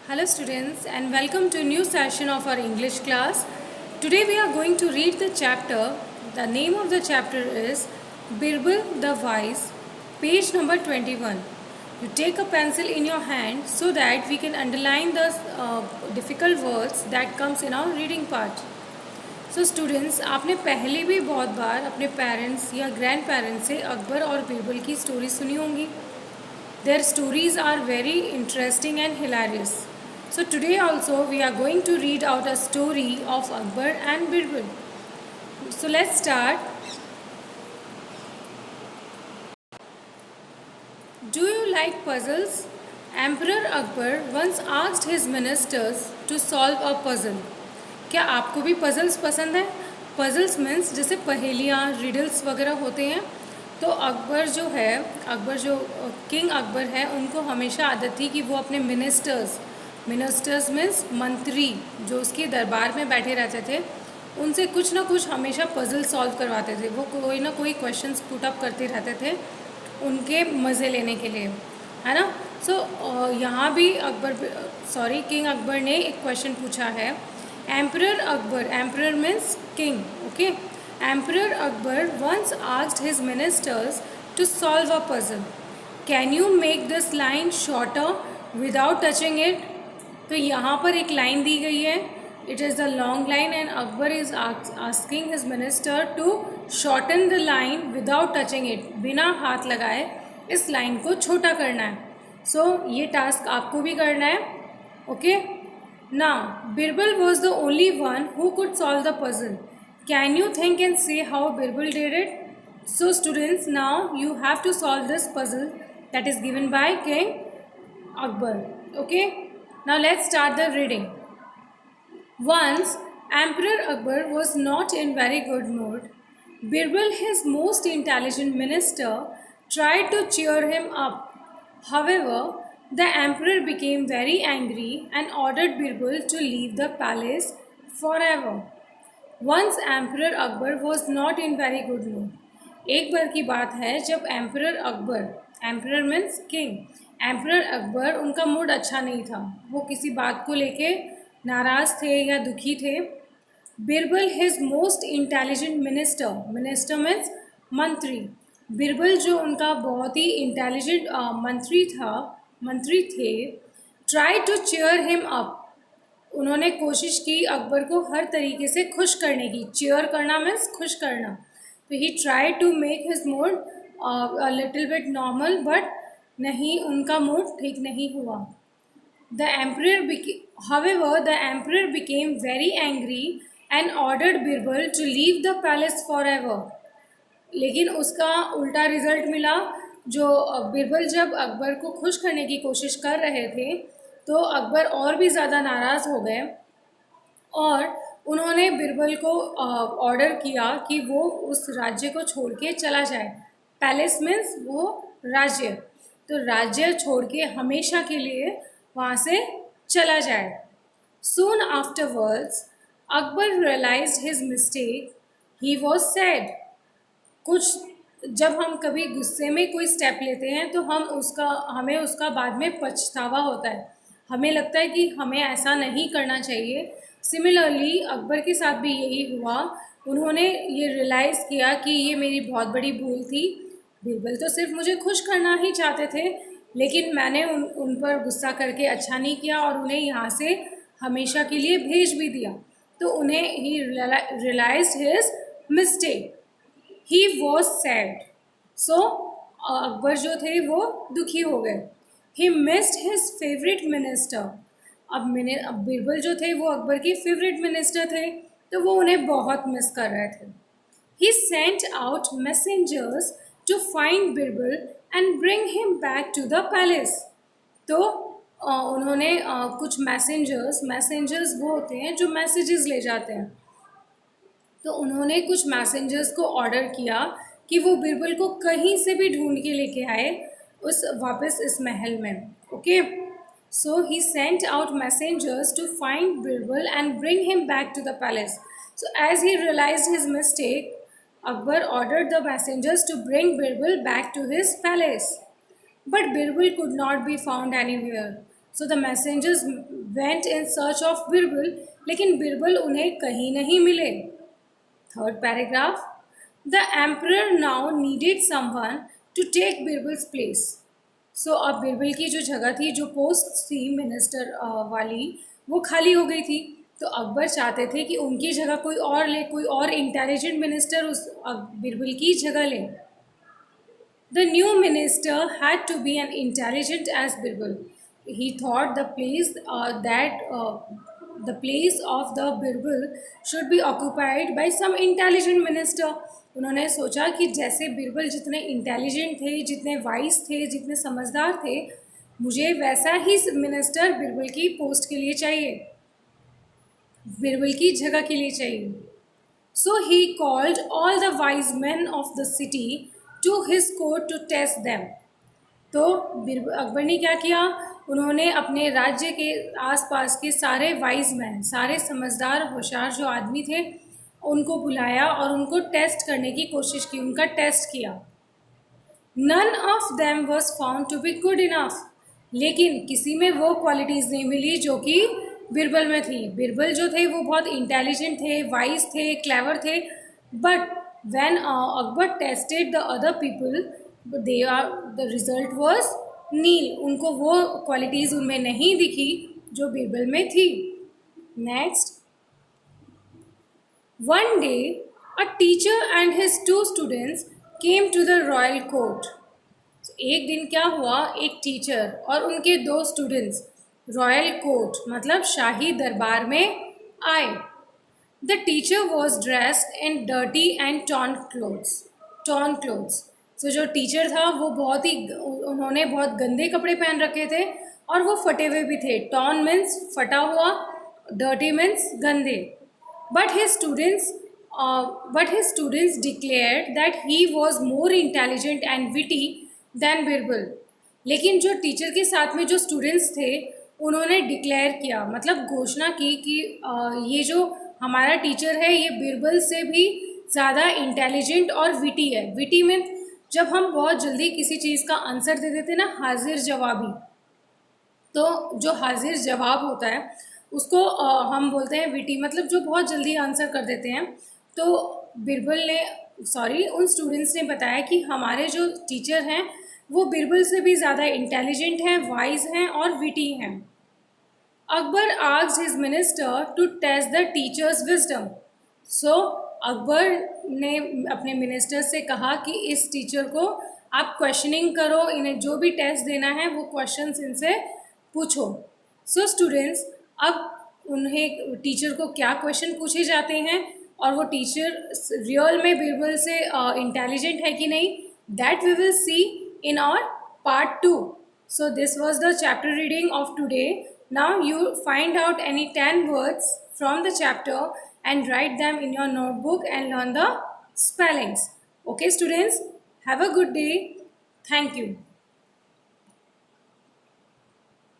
Hello students and welcome to a new session of our English class. Today we are going to read the chapter. The name of the chapter is Birbal the Wise, page number 21. You take a pencil in your hand so that we can underline the difficult words that comes in our reading part. So students, आपने पहले भी बहुत बार अपने parents या grand parents से अकबर और बीरबल की story सुनी होंगी. Their stories are very interesting and hilarious. So today also we are going to read out a story of Akbar and Birbal. So let's start. Do you like puzzles? Emperor Akbar once asked his ministers to solve a puzzle. क्या आपको भी puzzles पसंद है? Puzzles means जैसे पहेलियाँ, riddles वगैरह होते हैं. तो अकबर जो किंग अकबर है, उनको हमेशा आदत थी कि वो अपने मिनिस्टर्स मीन्स मंत्री जो उसके दरबार में बैठे रहते थे, उनसे कुछ ना कुछ हमेशा पज़ल सॉल्व करवाते थे. वो कोई ना कोई क्वेश्चंस पुट अप करते रहते थे उनके मज़े लेने के लिए, है ना. यहाँ भी किंग अकबर ने एक क्वेश्चन पूछा है. Emperor means king. Okay. Emperor Akbar once asked his ministers to solve a puzzle. Can you make this line shorter without touching it? तो यहाँ पर एक लाइन दी गई है. It is a long line and Akbar is asking his minister to shorten the line without touching it. बिना हाथ लगाए इस लाइन को छोटा करना है. So ये टास्क आपको भी करना है. Okay? Now Birbal was the only one who could solve the puzzle. Can you think and say how Birbal did it? So students, now you have to solve this puzzle that is given by King Akbar. Okay? Now let's start the reading. Once Emperor Akbar was not in very good mood. Birbal, his most intelligent minister, tried to cheer him up. However, the emperor became very angry and ordered Birbal to leave the palace forever. Once Emperor Akbar was not in very good mood. एक बार की बात है जब emperor means king, emperor Akbar उनका mood अच्छा नहीं था. वो किसी बात को लेके नाराज़ थे या दुखी थे. Birbal his most intelligent minister means मंत्री. बिरबल जो उनका बहुत ही इंटेलिजेंट मंत्री थे, try to cheer him up. उन्होंने कोशिश की अकबर को हर तरीके से खुश करने की. चीयर करना मीन्स खुश करना. तो he try to make his mood a little bit normal, but नहीं, उनका मूड ठीक नहीं हुआ. However, the emperor became very angry and ordered Birbal to leave the palace forever. लेकिन उसका उल्टा रिजल्ट मिला. जो बिरबल जब अकबर को खुश करने की कोशिश कर रहे थे, तो अकबर और भी ज़्यादा नाराज़ हो गए और उन्होंने बिरबल को ऑर्डर किया कि वो उस राज्य को छोड़ के चला जाए. पैलेस मीन्स वो राज्य. तो राज्य छोड़ के हमेशा के लिए वहाँ से चला जाए. Soon afterwards, Akbar realized his mistake. He was sad. जब हम कभी गुस्से में कोई स्टेप लेते हैं तो हमें उसका बाद में पछतावा होता है. हमें लगता है कि हमें ऐसा नहीं करना चाहिए. सिमिलरली अकबर के साथ भी यही हुआ. उन्होंने ये रियलाइज़ किया कि ये मेरी बहुत बड़ी भूल थी. बिरबल तो सिर्फ मुझे खुश करना ही चाहते थे, लेकिन मैंने उन पर गुस्सा करके अच्छा नहीं किया और उन्हें यहाँ से हमेशा के लिए भेज भी दिया. तो उन्हें he realised his mistake. He was sad. So Akbar जो थे वो दुखी हो गए. He missed his favourite minister. अब बिरबल जो थे वो अकबर के फेवरेट मिनिस्टर थे, तो वो उन्हें बहुत मिस कर रहे थे. He sent out messengers to find Birbal and bring him back to the palace. तो उन्होंने कुछ मैसेंजर्स वो होते हैं जो मैसेजेस ले जाते हैं. तो उन्होंने कुछ मैसेंजर्स को ऑर्डर किया कि वो बिरबल को कहीं से भी ढूंढ के लेके आए वापस इस महल में. Okay. So he sent out messengers to find Birbal and bring him back to the palace. So as he realised his mistake, Akbar ordered the messengers to bring Birbal back to his palace. But Birbal could not be found anywhere. So the messengers went in search of Birbal, लेकिन बिरबल उन्हें कहीं नहीं मिले। Third paragraph, the emperor now needed someone to take Birbal's place. So अब बिरबल की जो जगह थी, जो पोस्ट थी मिनिस्टर वाली, वो खाली हो गई थी। तो अकबर चाहते थे कि उनकी जगह कोई और ले, कोई और इंटेलिजेंट मिनिस्टर उस बिरबल की जगह ले। The new minister had to be an intelligent as Birbal. He thought the place of the Birbal should be occupied by some intelligent minister. उन्होंने सोचा कि जैसे बिरबल जितने इंटेलिजेंट थे, जितने वाइज थे, जितने समझदार थे, मुझे वैसा ही मिनिस्टर बिरबल की पोस्ट के लिए चाहिए, बिरबल की जगह के लिए चाहिए। So he called all the wise men of the city to his court to test them. तो अकबर ने क्या किया, उन्होंने अपने राज्य के आसपास के सारे वाइज मैन, सारे समझदार होशियार जो आदमी थे, उनको बुलाया और उनको टेस्ट करने की कोशिश की, उनका टेस्ट किया। None of them was found to be good enough, लेकिन किसी में वो क्वालिटीज़ नहीं मिली जो कि बिरबल में थी। बिरबल जो थे वो बहुत इंटेलिजेंट थे, वाइज थे, क्लेवर थे, but when Akbar tested the other people, the result was nil. उनको वो क्वालिटीज़ उनमें नहीं दिखी जो बिरबल में थी। Next, one day a teacher and his two students came to the royal court. एक दिन क्या हुआ, एक टीचर और उनके दो स्टूडेंट्स रॉयल कोर्ट मतलब शाही दरबार में आए। The teacher was dressed in dirty and torn clothes. So जो टीचर था वो उन्होंने बहुत गंदे कपड़े पहन रखे थे और वो फटे हुए भी थे। टॉर्न मीन्स फटा हुआ, डर्टी मीन्स गंदे। But his students declared that he was more intelligent and witty than Birbal. लेकिन जो टीचर के साथ में जो स्टूडेंट्स थे, उन्होंने डिक्लेयर किया, मतलब घोषणा की कि ये जो हमारा टीचर है ये बिरबल से भी ज़्यादा इंटेलिजेंट और विटी है। विटी में जब हम बहुत जल्दी किसी चीज़ का आंसर दे देते ना, हाजिर जवाबी, तो जो हाजिर जवाब होता है उसको हम बोलते हैं विटी, मतलब जो बहुत जल्दी आंसर कर देते हैं। तो उन स्टूडेंट्स ने बताया कि हमारे जो टीचर हैं वो बिरबल से भी ज़्यादा इंटेलिजेंट हैं, वाइज हैं और विटी हैं। Akbar asked his minister to test the teachers' wisdom. So Akbar ने अपने मिनिस्टर से कहा कि इस टीचर को आप क्वेश्चनिंग करो, इन्हें जो भी टेस्ट देना है वो क्वेश्चंस इनसे पूछो। सो स्टूडेंट्स, अब उन्हें टीचर को क्या क्वेश्चन पूछे जाते हैं और वो टीचर रियल में बिरबल से इंटेलिजेंट है कि नहीं, that we will see in our part 2. So this was the chapter reading of today. Now you find out any 10 words from the chapter and write them in your notebook and learn the spellings. Okay students, have a good day. Thank you.